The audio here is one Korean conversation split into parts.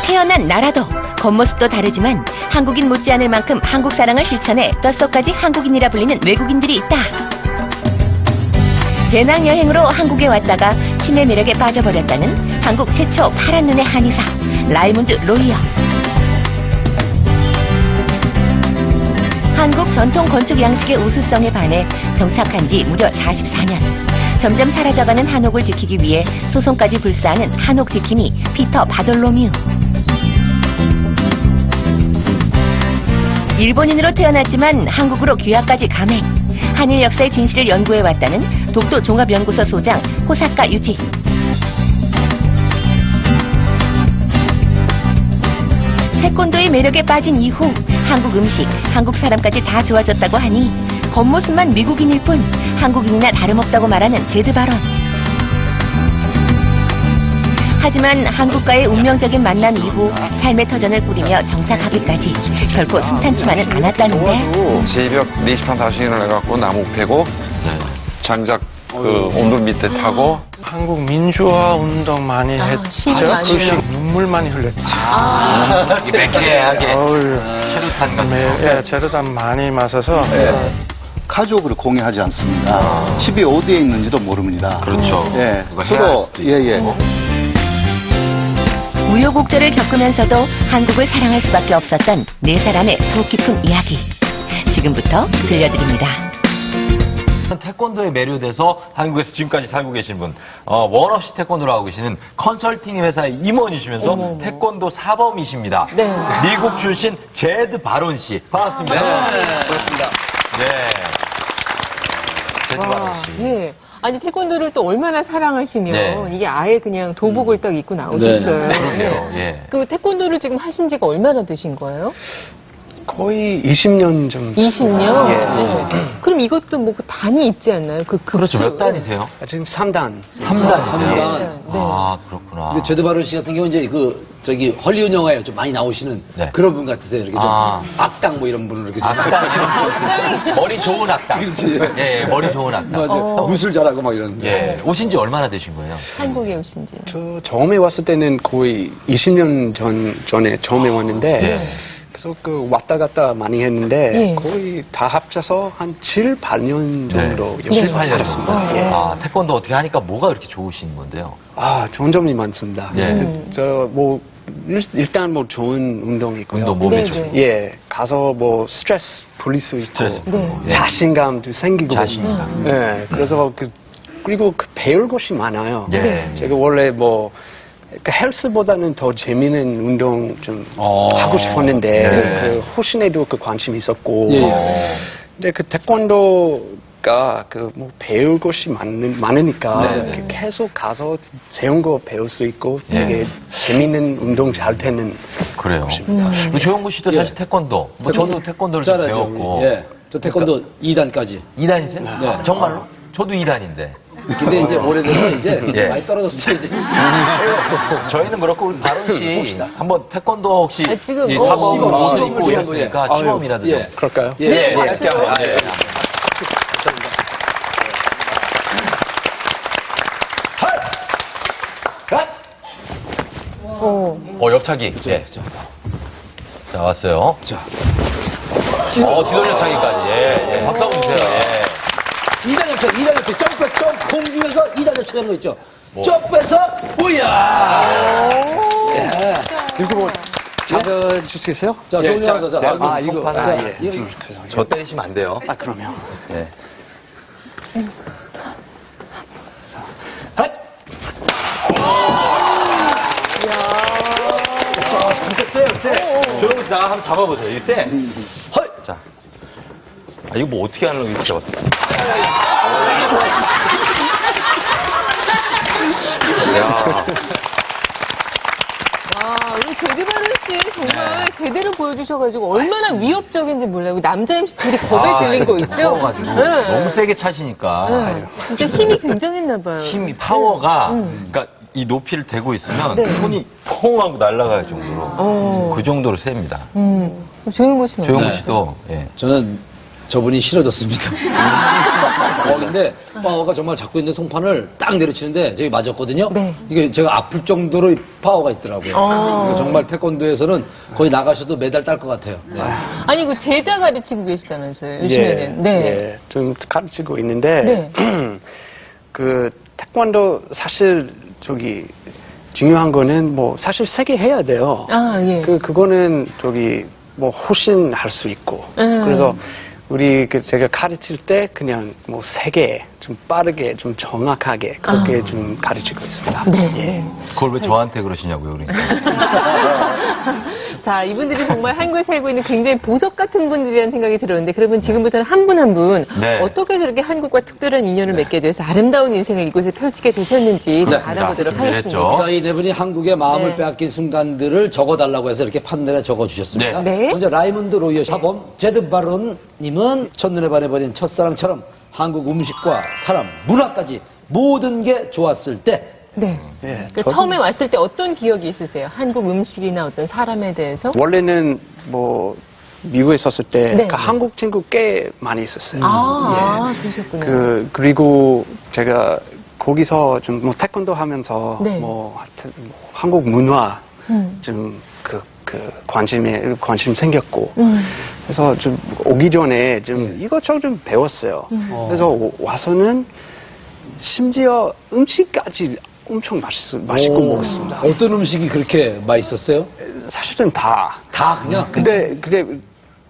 태어난 나라도 겉모습도 다르지만 한국인 못지않을 만큼 한국 사랑을 실천해 뼛속까지 한국인이라 불리는 외국인들이 있다. 배낭여행으로 한국에 왔다가 치매 매력에 빠져버렸다는 한국 최초 파란 눈의 한의사 라이문드 로이어. 한국 전통 건축 양식의 우수성에 반해 정착한 지 무려 44년. 점점 사라져가는 한옥을 지키기 위해 소송까지 불사하는 한옥 지킴이 피터 바돌로뮤. 일본인으로 태어났지만 한국으로 귀화까지 감행. 한일 역사의 진실을 연구해왔다는 독도 종합연구소 소장 호사카 유지. 태권도의 매력에 빠진 이후 한국 음식, 한국 사람까지 다 좋아졌다고 하니 겉모습만 미국인일 뿐 한국인이나 다름없다고 말하는 제드 바론. 하지만 한국과의 운명적인 만남 이후 삶의 터전을 꾸리며 정착하기까지 결코 순탄치만은 않았다는데. 새벽 4시 반 5시에 일어나갖고 나무 패고 장작 그 온돌 밑에 타고 한국 민주화 운동 많이 했죠. 그 눈물 많이 흘렸지. 매캐하게 체류탄 같은 거. 예, 체류탄 많이 마셔서. 가족을 공유하지 않습니다. 집이 어디에 있는지도 모릅니다. 그렇죠. 예, 저도 예예. 우여곡절을 겪으면서도 한국을 사랑할 수밖에 없었던 네 사람의 속 깊은 이야기. 지금부터 들려드립니다. 태권도에 매료돼서 한국에서 지금까지 살고 계신 분, 원 없이 태권도를 하고 계시는 컨설팅 회사의 임원이시면서 태권도 사범이십니다. 네. 미국 출신 제드 바론 씨. 반갑습니다. 반갑습니다. 네. 제드 바론 씨. 예. 아니 태권도를 또 얼마나 사랑하시면 네. 이게 아예 그냥 도복을 딱 입고 나오셨어요. 그러게요. 예. 그 태권도를 지금 하신 지가 얼마나 되신 거예요? 거의 20년 정도. 20년? 예. 그럼 이것도 뭐 그 단이 있지 않나요? 그렇죠. 몇 단이세요? 지금 3단. 3단이세요? 네. 아, 그렇구나. 근데 제드 바론 씨 같은 경우는 이제 저기 헐리우드 영화에 좀 많이 나오시는 네. 그런 분 같으세요. 이렇게 좀 아. 악당 뭐 이런 분을 이렇게 좀. 악당. 머리 좋은 악당. 그렇지. 예, 머리 좋은 악당. 맞아. 무술 잘하고 막 이런. 예. 오신 지 얼마나 되신 거예요? 한국에 오신 지. 저 처음에 왔을 때는 거의 20년 전에 처음에 왔는데 예. 그래서 그 왔다 갔다 많이 했는데 예. 거의 다 합쳐서 한 7, 8년 정도 네. 여기서 살았습니다. 예. 아, 태권도 어떻게 하니까 뭐가 그렇게 좋으신 건데요? 아, 좋은 점이 많습니다. 예. 저 뭐 일단 뭐 좋은 운동이고요. 운동 몸에 네, 좋고. 네. 예, 가서 뭐 스트레스 풀릴 수 있고 스트레스 네. 예. 자신감도 생기고. 자신감. 예, 그래서 그리고 그 배울 것이 많아요. 예. 제가 원래 뭐 그 헬스보다는 더 재미있는 운동 좀 하고 싶었는데 네. 그 호신에도 그 관심이 있었고. 예. 근데 그 태권도가 그 뭐 배울 것이 많으니까 네. 이렇게 계속 가서 새로운 거 배울 수 있고 예. 되게 재미있는 운동 잘 되는 그래요. 그 조영구 씨도 예. 사실 태권도, 뭐 저도 태권도를 좀 잘하죠. 배웠고. 예. 저 태권도 2단까지. 2단이세요? 네. 정말로? 저도 2단인데. 근데 이제 오래돼서 이제 예. 많이 떨어졌어요. 이제. 저희는 그렇고 우리 바론 씨 봅시다. 한번 태권도 혹시 아, 지금 이 뭐, 사범 뭐, 옷을 뭐, 입고 뭐, 이랬으니까 뭐, 예. 시범이라도 아유, 좀. 그럴까요? 예. 네, 예. 알았어요. 예. 옆차기. 예. 자, 왔어요. 자. 뒤돌려차기까지. 예. 예. 박수 한번 주세요. 예. 2단 옆차기, 2단 옆차기, 점프, 공중에서 2단 옆차기 하는 거 있죠? 뭐. 점프해서, 우야! 예. 이거 뭐 잡아주시겠어요? 자, 예, 종료하면서, 자, 자, 아, 이거. 자, 예. 이거, 저 때리시면 안 돼요. 아, 그러면. 네. 조용히 자, 한번 잡아보세요. 이게 세. 헐! 자. 아, 이거 뭐 어떻게 하는 거 이렇게 잡았어? 야. 와, 우리 제드바른 씨 정말 제대로 보여주셔가지고 얼마나 위협적인지 몰라요. 남자 MC 둘이 겁에 들린 거 있죠? 무거워가지고 네. 너무 세게 차시니까 네. 진짜 힘이 굉장했나봐요. 힘이 파워가 그러니까 이 높이를 대고 있으면 네. 손이 퐁 하고 날아갈 정도로 그 정도로 셉니다. 조용구 씨는 조영구 네. 씨도 예. 저는 저분이 싫어졌습니다. 근데 파워가 정말 잡고 있는 송판을 딱 내려치는데 저기 맞았거든요. 네. 이게 제가 아플 정도로 파워가 있더라고요. 이거 정말 태권도에서는 거의 나가셔도 메달 딸 것 같아요. 네. 아니, 그 제자 가르치고 계시다면서요, 요즘에는. 네. 예, 좀 가르치고 있는데, 네. 그, 태권도 사실, 중요한 거는 사실 세게 해야 돼요. 아, 예. 그거는 훨씬 할 수 있고. 그래서 제가 가르칠 때 그냥 세게, 좀 빠르게, 좀 정확하게 그렇게 좀 가르치고 있습니다. 네. 예. 그걸 왜 저한테 그러시냐고요, 그러니까. 자, 이분들이 정말 한국에 살고 있는 굉장히 보석 같은 분들이라는 생각이 들었는데, 그러면 지금부터는 한 분 한 분 네. 어떻게 저렇게 한국과 특별한 인연을 맺게 돼서 아름다운 인생을 이곳에 펼치게 되셨는지 좀 알아보도록 준비했죠. 하겠습니다. 자, 이 네 분이 한국의 마음을 네. 빼앗긴 순간들을 적어달라고 해서 이렇게 판넬에 적어주셨습니다. 네. 네. 먼저 라이문드 로이어 사범 제드 바론님은 첫눈에 반해버린 첫사랑처럼 한국 음식과 사람, 문화까지 모든 게 좋았을 때 네. 예, 그러니까 처음에 왔을 때 어떤 기억이 있으세요? 한국 음식이나 어떤 사람에 대해서? 원래는 미국에 있었을 때 네. 한국 친구 꽤 많이 있었어요. 그러셨군요. 그리고 제가 거기서 좀 태권도 하면서 네. 하여튼 한국 문화 음. 좀 관심 생겼고 그래서 좀 오기 전에 좀 이것저것 좀 배웠어요. 그래서 와서는 심지어 음식까지 엄청 맛있고 먹었습니다. 어떤 음식이 그렇게 맛있었어요? 사실은 다 그냥? 근데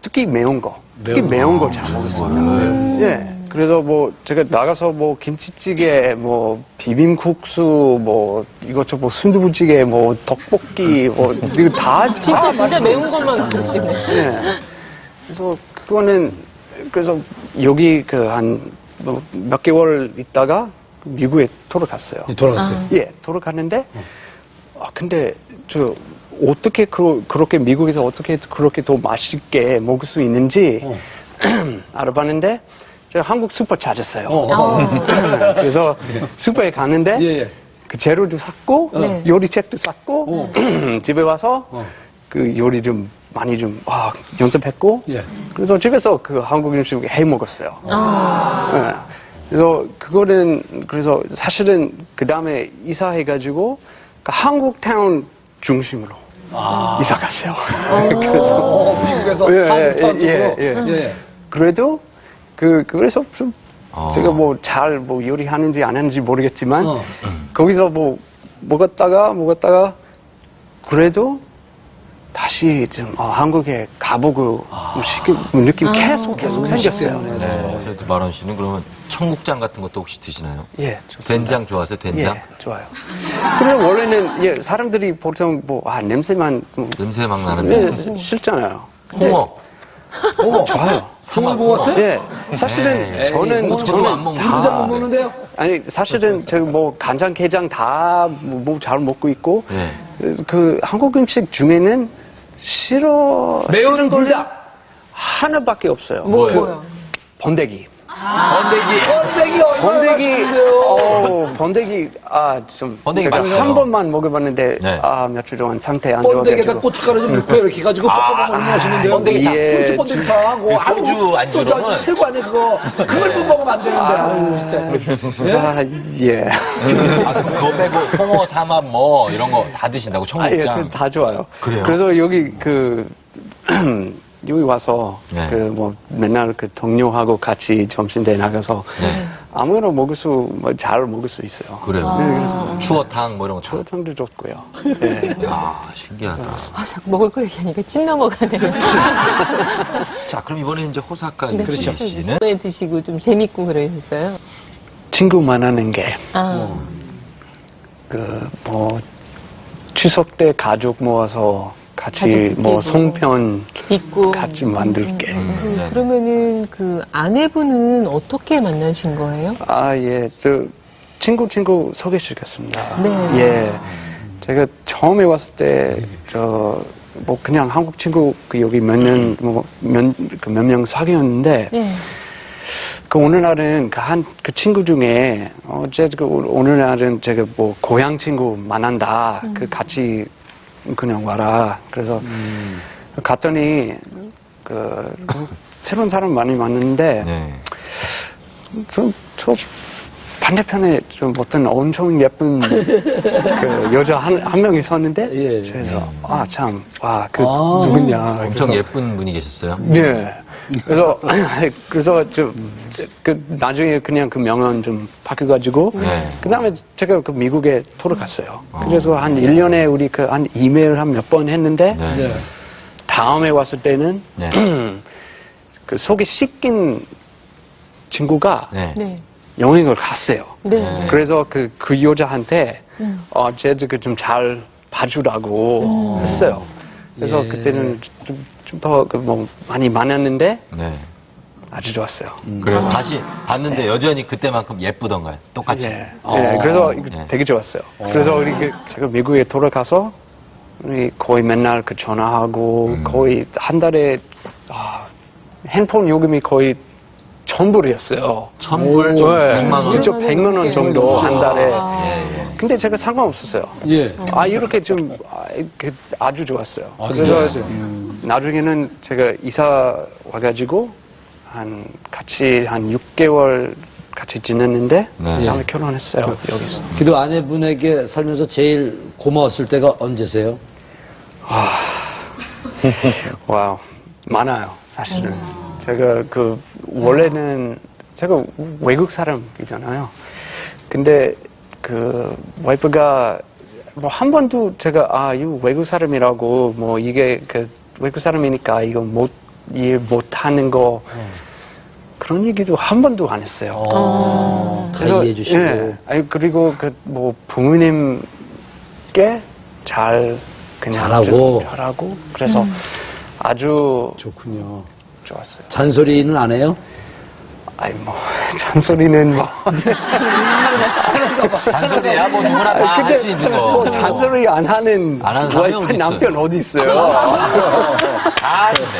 특히 매운 거 매운 거 잘 먹었습니다. 예. 그래서 제가 나가서 김치찌개, 비빔국수, 이것저것 순두부찌개, 떡볶이, 이거 다 진짜 매운 것만 드시네. 예. 그래서 여기 몇 개월 있다가 미국에 돌아갔어요. 돌아갔어요. 예, 돌아갔는데, 근데 어떻게 그렇게 미국에서 어떻게 그렇게 더 맛있게 먹을 수 있는지 알아봤는데, 제가 한국 슈퍼 찾았어요. 그래서 슈퍼에 갔는데, 예. 그 재료도 샀고, 네. 요리책도 샀고, 집에 와서 그 요리 좀 많이 연습했고, 예. 그래서 집에서 그 한국 음식 해 먹었어요. 예. 그래서 사실은 그 다음에 이사해가지고 한국 타운 중심으로 이사 갔어요. 미국에서 예, 한국 타운 쪽으로? 예. 그래도 그래서 좀 제가 잘 요리하는지 안 하는지 모르겠지만 거기서 먹었다가 그래도 다시 좀 한국에 가보고 느낌 계속 생겼어요. 네. 그래도 마론 씨는 그러면 청국장 같은 것도 혹시 드시나요? 예, 좋습니다. 된장 좋아하세요? 된장? 예, 좋아요. 그래서 원래는 사람들이 보통 냄새만 냄새 막 나는데. 싫잖아요. 홍어. 좋아요. 홍어 먹었어요? 예, 사실은 저는 안 먹는 된장 못 먹는데요? 아니 사실은 간장게장 다 잘 먹고 있고 네. 그 한국 음식 중에는 매운 불닭. 하나밖에 없어요. 뭐요? 번데기. 번데기 번데기 제가 맛있어요. 한 번만 먹어봤는데 네. 며칠 동안 상태 안 번데기에다 좋아가지고 고춧가루 좀 넣고 이렇게 해가지고 볶아 먹으면 맛있는데요. 번데기탕. 예, 번데기탕. 소주 안주로는. 소주 안주 최고 아니에요 그거. 그걸 못 먹으면 안 되는데. 아유 진짜. 예. 그거 빼고 홍어, 삼합 이런 거 다 드신다고 청국장. 다 좋아요. 그래요? 그래서 여기 여기 와서 네. 맨날 동료하고 같이 점심때 나가서 네. 아무거나 잘 먹을 수 있어요. 그래요. 네, 그래서 추어탕 이런 거 다. 초장도 좋고요. 네. 신기하다. 자꾸 먹을 거 얘기하니까 침 넘어가네요. 자, 그럼 이번에 이제 호사카 네, 유지 씨는 이번에 드시고 좀 재밌고 그러셨어요? 친구 만나는 게 추석 때 가족 모아서 같이 가족 송편 있고. 같이 만들게. 네. 그러면은 그 아내분은 어떻게 만나신 거예요? 예. 친구 소개시켰습니다. 네. 예. 제가 처음에 왔을 때, 그냥 한국 친구 여기 몇 명 사귀었는데, 네. 어느 날은 그 친구 중에, 어느 날은 제가 고향 친구 만난다. 같이 그냥 와라. 그래서 갔더니 새로운 사람 많이 만났는데, 네. 저 반대편에 좀 어떤 엄청 예쁜 그 여자 한 명 있었는데, 예. 그래서, 참, 아. 누구냐. 엄청 그래서, 예쁜 분이 계셨어요? 예. 그래서 나중에 그냥 그 명언 좀 바뀌어가지고, 네. 그 다음에 제가 그 미국에 돌아갔어요. 그래서 한 1년에 우리 한 이메일 한 몇 번 했는데, 네. 네. 다음에 왔을 때는, 네. 그 속이 씻긴 친구가 네. 네. 여행을 갔어요. 네. 그래서 그 여자한테, 쟤도 좀 잘 봐주라고 했어요. 그래서 예. 그때는 좀 더 많이 만났는데, 네. 아주 좋았어요. 그래서 다시 봤는데 여전히 그때만큼 예쁘던가요? 똑같이? 예. 그래서 이거 예. 되게 좋았어요. 그래서 우리 제가 미국에 돌아가서 우리 거의 맨날 그 전화하고 거의 한 달에 핸폰 요금이 거의 1,000불이었어요. 1,000불? 네. 100만 원? 그쵸, 100만 원 정도 한 달에. 예. 근데 제가 상관없었어요. 예. 이렇게 좀 아주 좋았어요. 아주 그래서 좋았어요. 나중에는 제가 이사 와가지고 같이 한 6개월 같이 지냈는데 네. 다음에 결혼했어요. 여기서. 기도 아내분에게 살면서 제일 고마웠을 때가 언제세요? 와우, 많아요, 사실은. 제가 원래는 제가 외국 사람이잖아요. 근데 와이프가 한 번도 제가 이거 외국 사람이라고 이게 외국 사람이니까 이거 이해 못하는 거 그런 얘기도 한 번도 안 했어요. 다 이해해 주시고. 예. 그리고 부모님께 잘하고. 잘하고 그래서 아주 좋군요. 좋았어요. 잔소리는 안 해요? 잔소리는 잔소리야? 뭐 누구나 다 할 수 있는 거. 잔소리 안 하는 사람이 와이프 어디 있어요? 남편 어디 있어요? 다 하는데.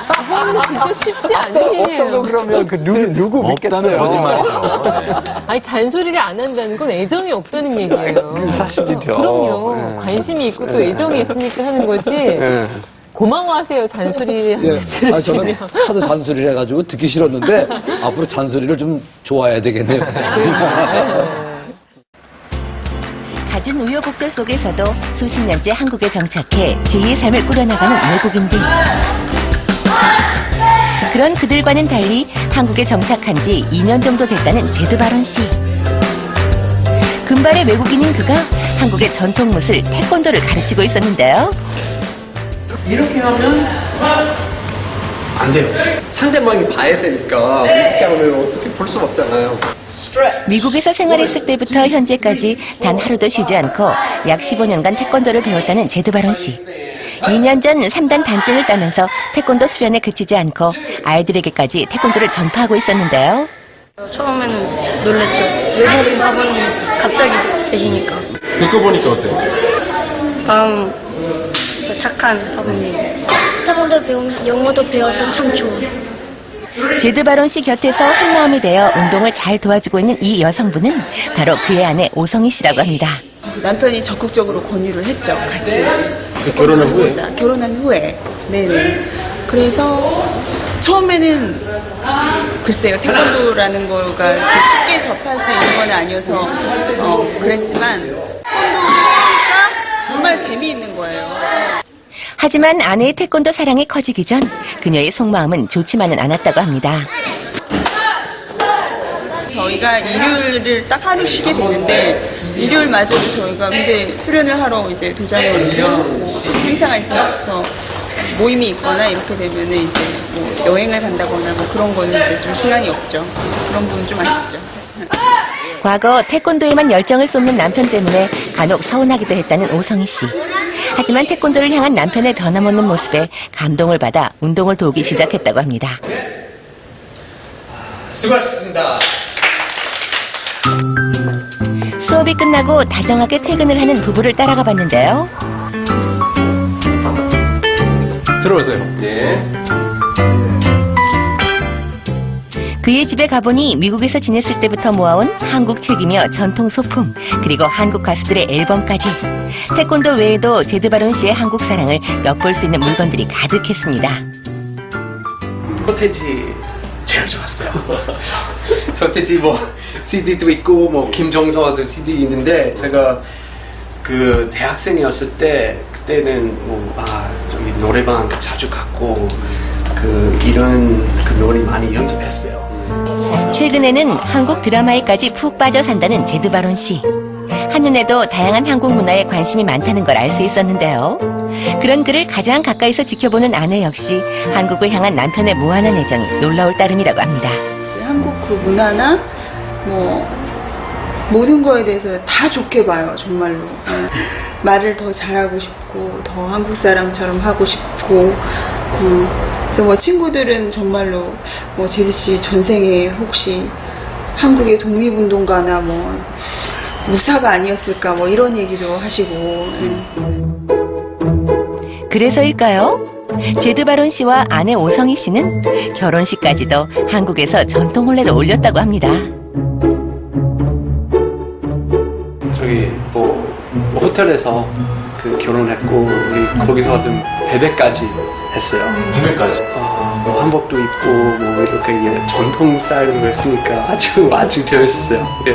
그거는 진짜 쉽지 않은 일이에요. 없다고 그러면 누구 믿겠어요? 없다면 거짓말이죠. 네. 아니, 잔소리를 안 한다는 건 애정이 없다는 얘기예요. 그 사실이죠. 그럼요. 네. 관심이 있고 또 애정이 있으니까 하는 거지. 예. 고마워하세요, 잔소리 예. 들으시면. 저는 하도 잔소리를 해가지고 듣기 싫었는데 앞으로 잔소리를 좀 좋아해야 되겠네요. 갖은 우여곡절 속에서도 수십 년째 한국에 정착해 제2의 삶을 꾸려나가는 외국인들. 그런 그들과는 달리 한국에 정착한 지 2년 정도 됐다는 제드바론 씨. 금발의 외국인인 그가 한국의 전통 무술 태권도를 가르치고 있었는데요. 이렇게 하면 안 돼요. 상대방이 봐야 되니까 이렇게 하면 어떻게 볼 수 없잖아요. 미국에서 생활했을 때부터 현재까지 단 하루도 쉬지 않고 약 15년간 태권도를 배웠다는 제드바론 씨. 2년 전 3단 단증을 따면서 태권도 수련에 그치지 않고 아이들에게까지 태권도를 전파하고 있었는데요. 처음에는 놀랬죠. 외국인 사부님 갑자기 계시니까. 겪어보니까 어때요? 착한 사부님. 태권도 배우면서 영어도 배워서 참 좋아요. 제드바론 씨 곁에서 한마음이 되어 운동을 잘 도와주고 있는 이 여성분은 바로 그의 아내 오성희 씨라고 합니다. 남편이 적극적으로 권유를 했죠, 같이. 결혼한 후에? 결혼한 후에. 네네. 그래서 처음에는 글쎄요, 태권도라는 거가 이렇게 쉽게 접할 수 있는 건 아니어서 그랬지만 태권도를 하니까 정말 재미있는 거예요. 하지만 아내의 태권도 사랑이 커지기 전 그녀의 속마음은 좋지만은 않았다고 합니다. 저희가 일요일을 딱 하루 쉬게 됐는데 일요일마저도 저희가 근데 수련을 하러 이제 도장에 오면 행사가 있어서 모임이 있거나 이렇게 되면은 이제 뭐 여행을 간다거나 뭐 그런 거는 이제 좀 시간이 없죠. 그런 부분은 좀 아쉽죠. 과거 태권도에만 열정을 쏟는 남편 때문에 간혹 서운하기도 했다는 오성희 씨. 하지만 태권도를 향한 남편의 변함없는 모습에 감동을 받아 운동을 도우기 시작했다고 합니다. 수고하셨습니다. 수업이 끝나고 다정하게 퇴근을 하는 부부를 따라가 봤는데요. 들어오세요. 예. 그의 집에 가보니 미국에서 지냈을 때부터 모아온 한국 책이며 전통 소품, 그리고 한국 가수들의 앨범까지. 태권도 외에도 제드바론 씨의 한국 사랑을 엿볼 수 있는 물건들이 가득했습니다. 서태지 제일 좋았어요. 서태지 뭐 CD도 있고 뭐 김종서도 CD 있는데 제가 그 대학생이었을 때 그때는 저기 노래방 자주 갔고 이런 노래 많이 연습했어요. 최근에는 한국 드라마에까지 푹 빠져 산다는 제드바론 씨. 한눈에도 다양한 한국 문화에 관심이 많다는 걸 알 수 있었는데요. 그런 그를 가장 가까이서 지켜보는 아내 역시 한국을 향한 남편의 무한한 애정이 놀라울 따름이라고 합니다. 한국 그 문화나 뭐 모든 거에 대해서 다 좋게 봐요, 정말로. 말을 더 잘하고 싶고 더 한국 사람처럼 하고 싶고 그래서 뭐 친구들은 정말로 뭐 제드 씨 전생에 혹시 한국의 독립운동가나 뭐 무사가 아니었을까 뭐 이런 얘기도 하시고. 그래서일까요? 제드바론 씨와 아내 오성희 씨는 결혼식까지도 한국에서 전통 혼례를 올렸다고 합니다. 저기 뭐 호텔에서 결혼했고 우리 거기서 좀 베베까지 했어요. 베베까지? 뭐 한복도 입고 뭐 이렇게 전통 스타일로 했으니까 아주 재밌었어요. 예.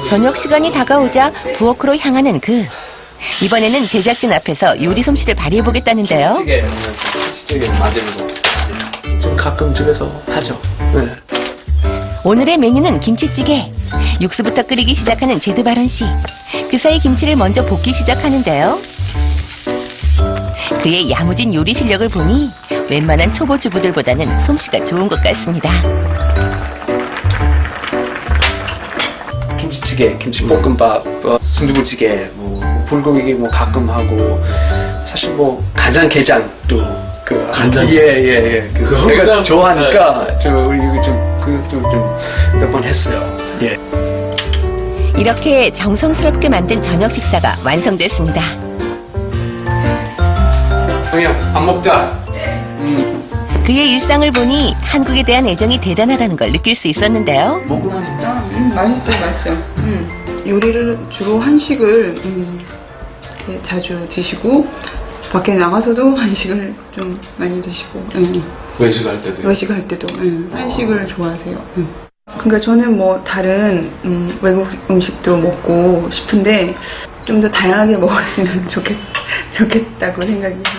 저녁 시간이 다가오자 부엌으로 향하는 그. 이번에는 제작진 앞에서 요리 솜씨를 발휘해보겠다는데요. 김치찌개 만드는 거 좀 가끔 집에서 하죠. 네. 오늘의 메뉴는 김치찌개. 육수부터 끓이기 시작하는 제드바론 씨. 그 사이 김치를 먼저 볶기 시작하는데요. 그의 야무진 요리 실력을 보니 웬만한 초보 주부들보다는 솜씨가 좋은 것 같습니다. 김치찌개, 김치볶음밥, 순두부찌개, 뭐 불고기 뭐 가끔 하고 사실 뭐 간장게장도 간장? 예. 내가 좋아하니까 그것도 좀 몇 번 했어요. 예. 이렇게 정성스럽게 만든 저녁 식사가 완성됐습니다. 그냥 밥 먹자. 그의 일상을 보니 한국에 대한 애정이 대단하다는 걸 느낄 수 있었는데요. 맛있어요. 요리를 주로 한식을 이렇게 자주 드시고 밖에 나가서도 한식을 좀 많이 드시고 외식할 때도. 외식할 때도 한식을 좋아하세요. 그러니까 저는 뭐 다른 외국 음식도 먹고 싶은데 좀 더 다양하게 먹었으면 좋겠다고 생각합니다.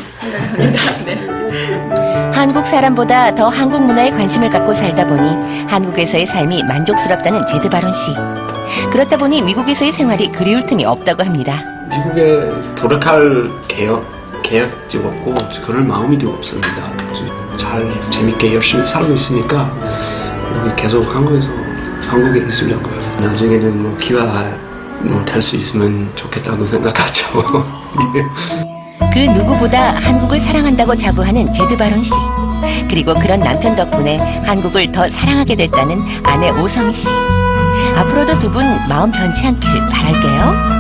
네. 한국 사람보다 더 한국 문화에 관심을 갖고 살다 보니 한국에서의 삶이 만족스럽다는 제드바론 씨. 그렇다 보니 미국에서의 생활이 그리울 틈이 없다고 합니다. 미국에 돌아갈 계획도 없고 그런 마음이 없습니다. 잘 재밌게 열심히 살고 있으니까 여기 계속 한국에 있으려고요. 나중에는 뭐 기회가 될 수 있으면 좋겠다고 생각하죠. 그 누구보다 한국을 사랑한다고 자부하는 제드바론 씨. 그리고 그런 남편 덕분에 한국을 더 사랑하게 됐다는 아내 오성희 씨. 앞으로도 두 분 마음 변치 않길 바랄게요.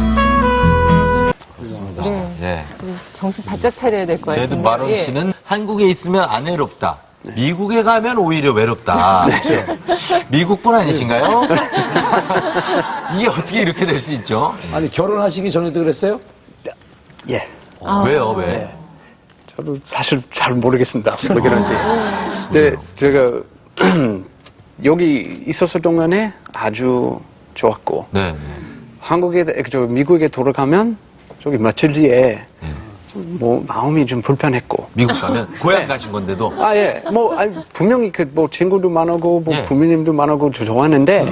네. 예. 정신 바짝 차려야 될 것 같아요. 제드바론 씨는 한국에 있으면 안 외롭다. 미국에 가면 오히려 외롭다. 그렇죠? 미국분 아니신가요? 이게 어떻게 이렇게 될 수 있죠? 아니, 결혼하시기 전에도 그랬어요? 예. 왜요? 왜? 저도 사실 잘 모르겠습니다. 왜 그런지. 근데 제가 여기 있었을 동안에 아주 좋았고 네. 미국에 돌아가면 저기 며칠 뒤에 뭐 마음이 좀 불편했고. 미국 가면 고향 가신 건데도. 예. 분명히 뭐 친구도 많고 뭐 예. 부모님도 많고 좋아하는데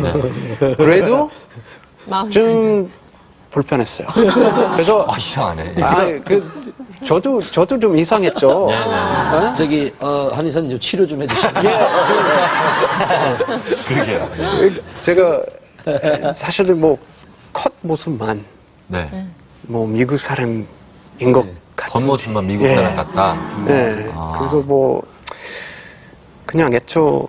그래도 좀 불편했어요. 그래서 이상하네. 저도 좀 이상했죠. 저기 한의사님 좀 치료 좀 해주시면. 그러게요. 제가 사실은 뭐 겉모습만 네. 뭐 미국 사람인 것 같은. 겉모습만 미국 사람 같다. 네. 그래서 뭐 그냥 애초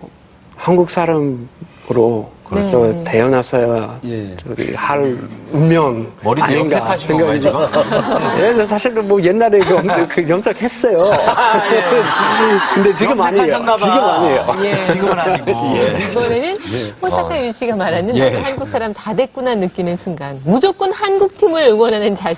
한국 사람으로 그렇죠. 태어나서야 저기 할 운명 머리도 아닌가 염색하신 건가요, 지금? 예, 사실은 뭐 옛날에 그 염색했어요. 근데 지금 아니에요. 지금은 아니고. 이번에는 호사카 윤 씨가 말하는 한국 사람 다 됐구나 느끼는 순간 무조건 한국 팀을 응원하는 자신.